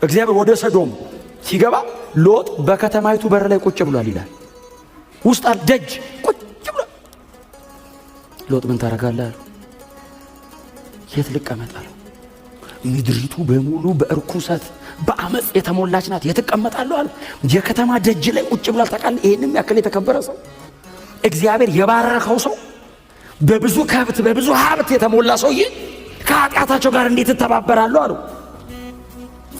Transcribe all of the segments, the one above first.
እግዚአብሔር ወደ ሰዶም ሲገባ ሎጥ በከተማይቱ በር ላይ ቁጭ ብሏል ይላል። ውስጥ ደጅ ቁጭ ብሏል። ሎጥ ምን ታረጋለህ? የት ልቀመጣለሁ? ምድሪቱ በሙሉ በእርኩሰት በአመጽ የተሞላች ናት። የትቀመጣለሁ አለ። የከተማ ደጅ ላይ ቁጭ ብሏል። ታውቃለህ? ይሄንም ያክል የተከበረ ሰው እግዚአብሔር የባረከው ሰው በብዙ ከብት በብዙ ሀብት የተሞላ ሰውዬ ከኃጢአታቸው ጋር እንዴት ተባበራለሁ አሉ።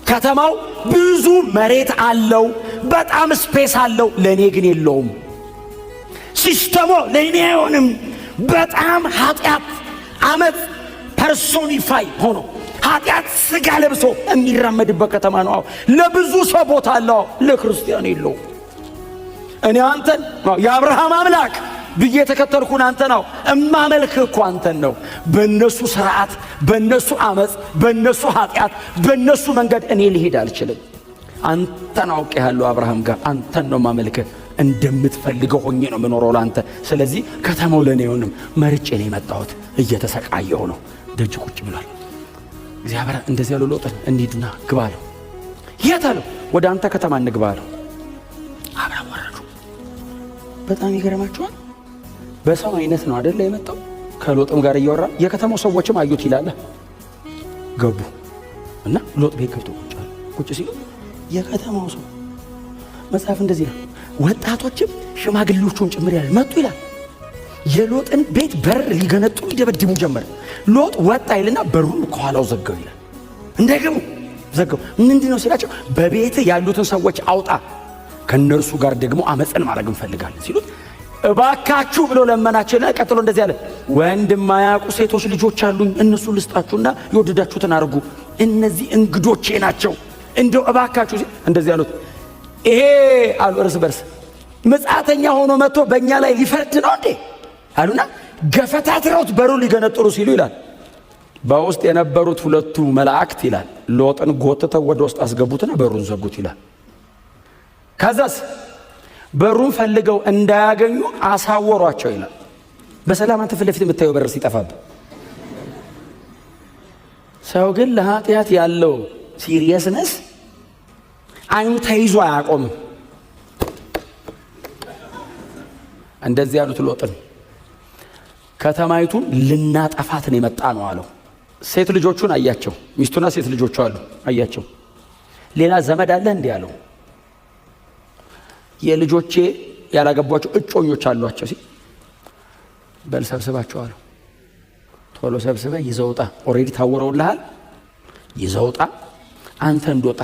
ከተማው ብዙ መሬት አለው፣ በጣም ስፔስ አለው፣ ለኔ ግን የለውም። ሲስተሙ ለኔ አይሆንም። በጣም ኃጢአት አመጽ ፐርሶኒፋይ ሆኖ ኃጢአት ስጋ ለብሶ የሚራመድበት ከተማ ነው። ለብዙ ሰው ቦታ አለው፣ ለክርስቲያን የለውም። እኔ አንተን የአብርሃም አምላክ ብዬ ተከተልኩን አንተ ነው እማመልክህ እኮ አንተን ነው። በእነሱ ስርዓት፣ በእነሱ አመጽ፣ በእነሱ ኃጢአት፣ በእነሱ መንገድ እኔ ልሄድ አልችልም። አንተን አውቄሃለሁ አብርሃም ጋር አንተን ነው ማመልክህ። እንደምትፈልገው ሆኜ ነው የምኖረው ለአንተ። ስለዚህ ከተማው ለኔ አይሆንም። መርጬ ነው የመጣሁት። እየተሰቃየሁ ነው። ደጅ ቁጭ ብሏል። እግዚአብሔር እንደዚህ ያለው ሎጥን እንሂድና ግባ አለው። የት አለው? ወደ አንተ ከተማ እንግባ አለው። አብርሃም ወረዱ። በጣም ይገርማችኋል። በሰው አይነት ነው አይደል የመጣው። ከሎጥም ጋር እያወራ የከተማው ሰዎችም አዩት ይላል። ገቡ እና ሎጥ ቤት ገብቶ ቁጭ ሲሉ የከተማው ሰው መጽሐፍ እንደዚህ ነው፣ ወጣቶችም ሽማግሌዎቹን ጭምር ያለ መጡ ይላል። የሎጥን ቤት በር ሊገነጡ ሊደበድቡ ጀመረ። ሎጥ ወጣ ይልና በሩን ከኋላው ዘጋው ይላል። እንደገቡ ዘጋው። ምንድነው ሲላቸው በቤት ያሉትን ሰዎች አውጣ፣ ከነርሱ ጋር ደግሞ አመጽን ማድረግ እንፈልጋለን ሲሉት እባካችሁ ብሎ ለመናቸውና ቀጥሎ እንደዚህ አለ፣ ወንድማያውቁ ሴቶች ልጆች አሉኝ፣ እነሱ ልስጣችሁና የወደዳችሁትን አድርጉ፣ እነዚህ እንግዶቼ ናቸው፣ እንደው እባካችሁ እንደዚህ አሉት። ይሄ አሉ እርስ በርስ መጻተኛ ሆኖ መጥቶ በእኛ ላይ ሊፈርድ ነው እንዴ አሉና ገፈታትረውት በሩ ሊገነጥሉ ሲሉ ይላል በውስጥ የነበሩት ሁለቱ መላእክት ይላል ሎጥን ጎትተው ወደ ውስጥ አስገቡትና በሩን ዘጉት ይላል። ከዛስ በሩን ፈልገው እንዳያገኙ አሳወሯቸው ይላል። በሰላም አንተ ፊት ለፊት የምታየው በር ሲጠፋብ፣ ሰው ግን ለኃጢአት ያለው ሲሪየስነስ አይኑ ተይዞ አያቆምም። እንደዚህ ያሉት ሎጥን ከተማይቱን ልናጠፋት ነው የመጣ ነው አለው። ሴት ልጆቹን አያቸው፣ ሚስቱና ሴት ልጆቹ አሉ አያቸው። ሌላ ዘመድ አለ እንዲህ አለው። የልጆቼ ያላገቧቸው እጮኞች አሏቸው ሲል በል ሰብስባቸው አለው። ቶሎ ሰብስበ ይዘውጣ፣ ኦሬዲ ታወረውልሃል፣ ይዘውጣ አንተ እንደወጣ